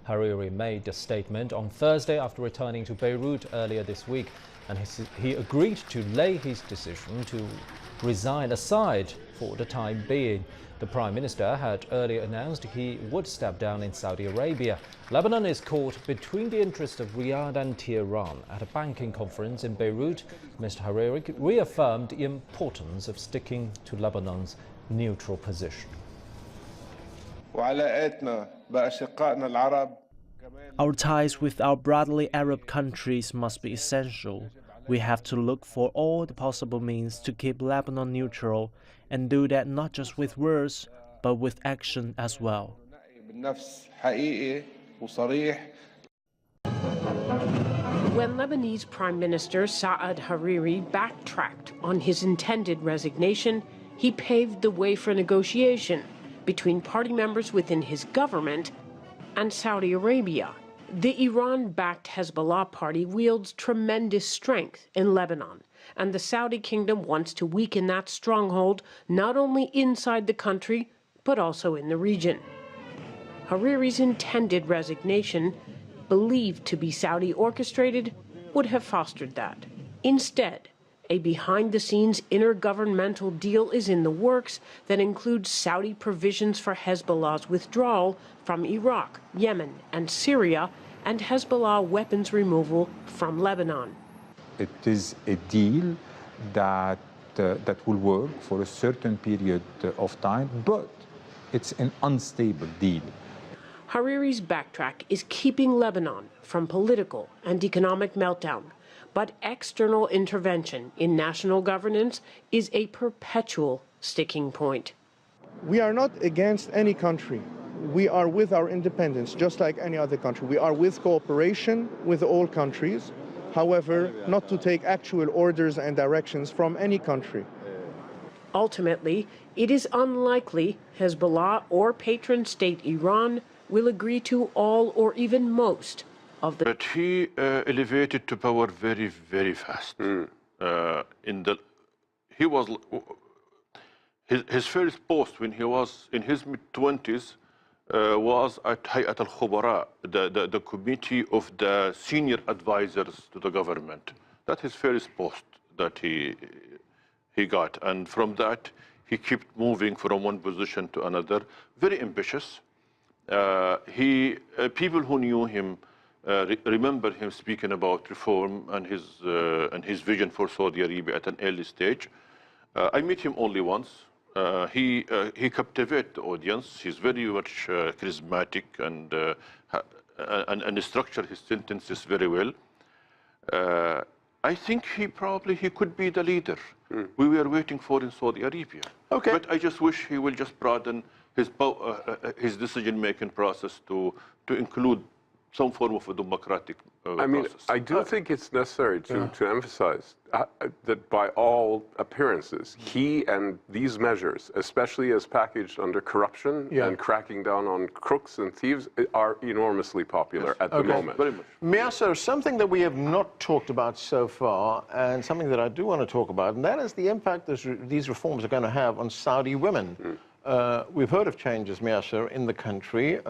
Hariri made a statement on Thursday after returning to Beirut earlier this week, and he agreed to lay his decision to resign aside for the time being. The Prime Minister had earlier announced he would step down in Saudi Arabia. Lebanon is caught between the interests of Riyadh and Tehran. At a banking conference in Beirut, Mr. Hariri reaffirmed the importance of sticking to Lebanon's neutral position. Our ties with our brotherly Arab countries must be essential. We have to look for all the possible means to keep Lebanon neutral, and do that not just with words, but with action as well. When Lebanese Prime Minister Saad Hariri backtracked on his intended resignation, he paved the way for negotiation between party members within his government and Saudi Arabia. The Iran-backed Hezbollah party wields tremendous strength in Lebanon, and the Saudi kingdom wants to weaken that stronghold not only inside the country, but also in the region. Hariri's intended resignation, believed to be Saudi-orchestrated, would have fostered that. Instead, a behind-the-scenes intergovernmental deal is in the works that includes Saudi provisions for Hezbollah's withdrawal from Iraq, Yemen, and Syria, and Hezbollah weapons removal from Lebanon. It is a deal that will work for a certain period of time, but it's an unstable deal. Hariri's backtrack is keeping Lebanon from political and economic meltdown, but external intervention in national governance is a perpetual sticking point. We are not against any country. We are with our independence, just like any other country. We are with cooperation with all countries, however, not to take actual orders and directions from any country. Ultimately, it is unlikely Hezbollah or patron state Iran will agree to all or even most of the... But he elevated to power very, very fast. His first post when he was in his mid-20s was at Hayat al-Khubara, the committee of the senior advisors to the government. That's his first post that he got. And from that, he kept moving from one position to another, very ambitious. People who knew him remember him speaking about reform and his vision for Saudi Arabia at an early stage. I met him only once. He captivated the audience. He's very much charismatic and structured his sentences very well. I think he could be the leader we were waiting for in Saudi Arabia. Okay. But I just wish he will just broaden his decision-making process to include some form of a democratic process. I do think it's necessary to emphasize that by all appearances, he and these measures, especially as packaged under corruption and cracking down on crooks and thieves, are enormously popular at the moment. Very much. Miaso, something that we have not talked about so far, and something that I do want to talk about, and that is the impact these reforms are going to have on Saudi women. We've heard of changes, Miaso, in the country.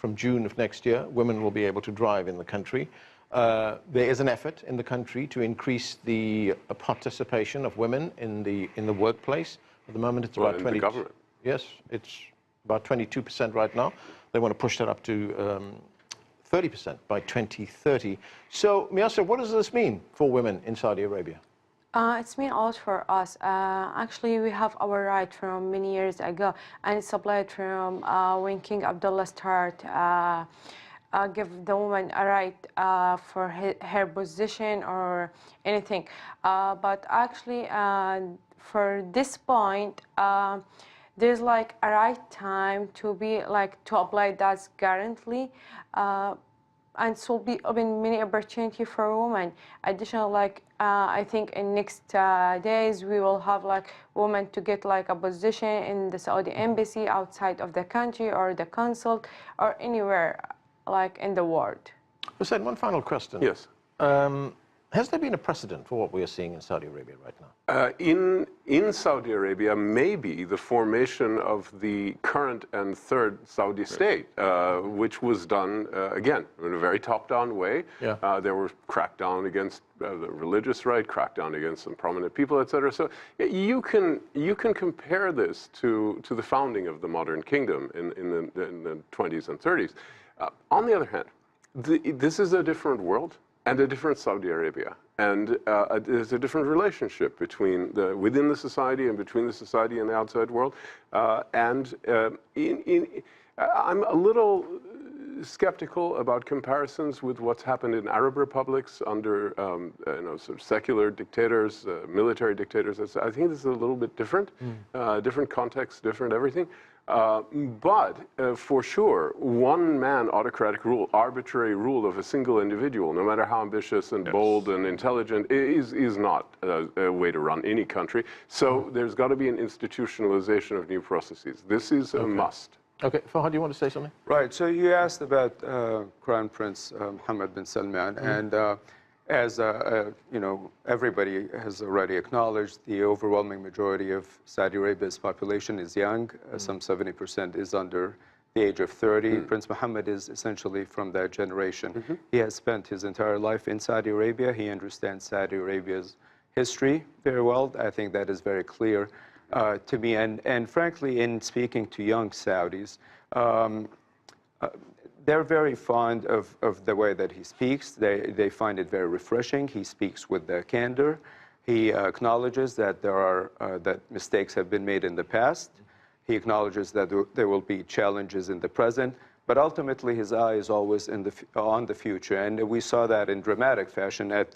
From June of next year, women will be able to drive in the country. There is an effort in the country to increase the participation of women in the workplace. At the moment, it's about 20. Yes, it's about 22% right now. They want to push that up to 30% by 2030. So, Miaso, what does this mean for women in Saudi Arabia? It's mean a lot for us. Actually, we have our right from many years ago, and it's applied from when King Abdullah started give the woman a right for her position or anything. But actually, for this point, there's like a right time to be like to apply that currently. And so be open many opportunity for women. Additional, like I think in next days we will have like women to get like a position in the Saudi embassy outside of the country or the consulate or anywhere like in the world. Hussein, one final question. Yes. Has there been a precedent for what we are seeing in Saudi Arabia right now? In Saudi Arabia, maybe the formation of the current and third Saudi state, which was done, again, in a very top-down way. Yeah. There were crackdown against the religious right, crackdown against some prominent people, etc. So you can compare this to the founding of the modern kingdom in the 20s and 30s. On the other hand, this is a different world and a different Saudi Arabia. And there's a different relationship within the society and between the society and the outside world. I'm a little skeptical about comparisons with what's happened in Arab republics under sort of secular dictators, military dictators. I think this is a little bit different, different context, different everything. But for sure, one-man autocratic rule, arbitrary rule of a single individual, no matter how ambitious and bold and intelligent, is not a way to run any country. So there's got to be an institutionalization of new processes. This is a must. Okay, Fahad, do you want to say something? Right. So you asked about Crown Prince Mohammed bin Salman, and as you know, everybody has already acknowledged, the overwhelming majority of Saudi Arabia's population is young. Some 70% is under the age of 30. Prince Mohammed is essentially from that generation. He has spent his entire life in Saudi Arabia. He understands Saudi Arabia's history very well. I think that is very clear to me. And frankly, in speaking to young Saudis, they're very fond of the way that he speaks. They find it very refreshing. He speaks with candor. He acknowledges that that mistakes have been made in the past. He acknowledges that there will be challenges in the present. But ultimately, his eye is always on the future. And we saw that in dramatic fashion at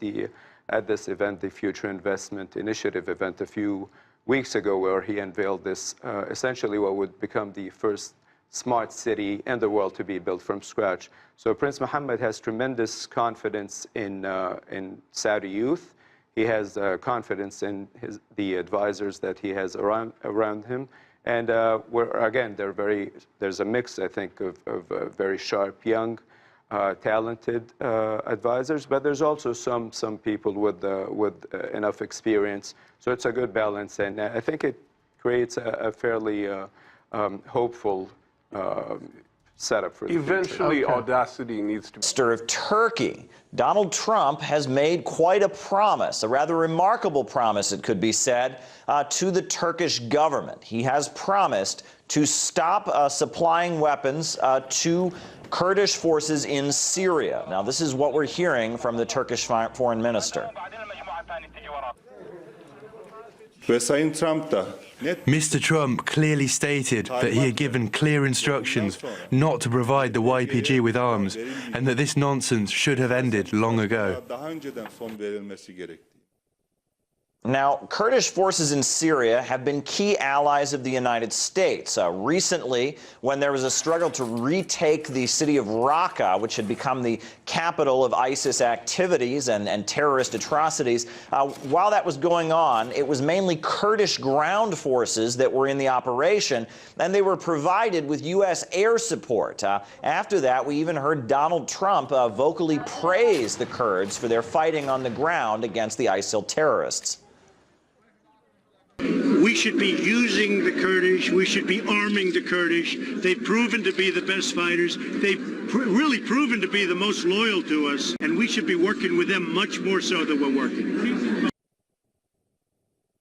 this event, the Future Investment Initiative event a few weeks ago, where he unveiled this, essentially what would become the first smart city in the world to be built from scratch. So Prince Mohammed has tremendous confidence in Saudi youth. He has confidence in the advisors that he has around him. And there's a mix, I think, of very sharp, young, talented advisors, but there's also some people with enough experience. So it's a good balance, and I think it creates a fairly hopeful setup for the eventually future. Audacity needs to be. Minister of Turkey, Donald Trump has made quite a promise, a rather remarkable promise, it could be said, to the Turkish government. He has promised to stop supplying weapons to Kurdish forces in Syria. Now, this is what we're hearing from the Turkish foreign minister. Mr. Trump clearly stated that he had given clear instructions not to provide the YPG with arms and that this nonsense should have ended long ago. Now, Kurdish forces in Syria have been key allies of the United States. Recently, when there was a struggle to retake the city of Raqqa, which had become the capital of ISIS activities and terrorist atrocities, while that was going on, it was mainly Kurdish ground forces that were in the operation, and they were provided with U.S. air support. After that, we even heard Donald Trump vocally praise the Kurds for their fighting on the ground against the ISIL terrorists. We should be using the Kurdish. We should be arming the Kurdish. They've proven to be the best fighters. They've really proven to be the most loyal to us, and we should be working with them much more so than we're working.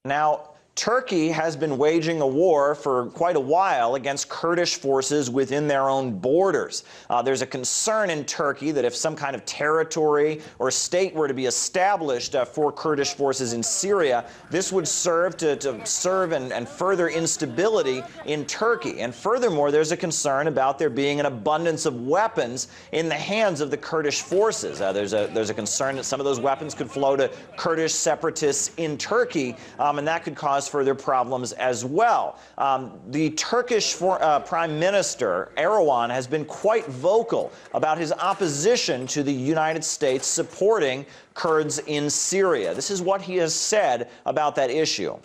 Now, Turkey has been waging a war for quite a while against Kurdish forces within their own borders. There's a concern in Turkey that if some kind of territory or state were to be established for Kurdish forces in Syria, this would serve to serve and further instability in Turkey. And furthermore, there's a concern about there being an abundance of weapons in the hands of the Kurdish forces. There's a concern that some of those weapons could flow to Kurdish separatists in Turkey, and that could cause further problems as well. The Turkish Prime Minister, Erdogan, has been quite vocal about his opposition to the United States supporting Kurds in Syria. This is what he has said about that issue.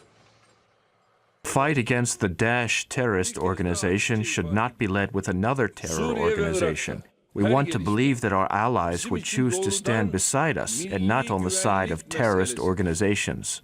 Fight against the Daesh terrorist organization should not be led with another terror organization. We want to believe that our allies would choose to stand beside us and not on the side of terrorist organizations.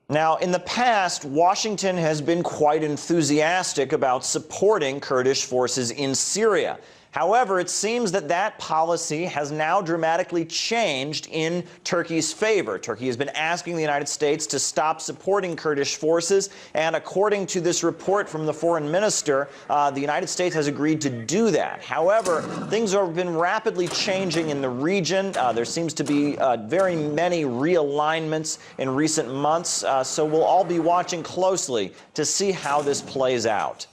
Now, in the past, Washington has been quite enthusiastic about supporting Kurdish forces in Syria. However, it seems that that policy has now dramatically changed in Turkey's favor. Turkey has been asking the United States to stop supporting Kurdish forces, and according to this report from the foreign minister, the United States has agreed to do that. However, things have been rapidly changing in the region. There seems to be very many realignments in recent months, so we'll all be watching closely to see how this plays out.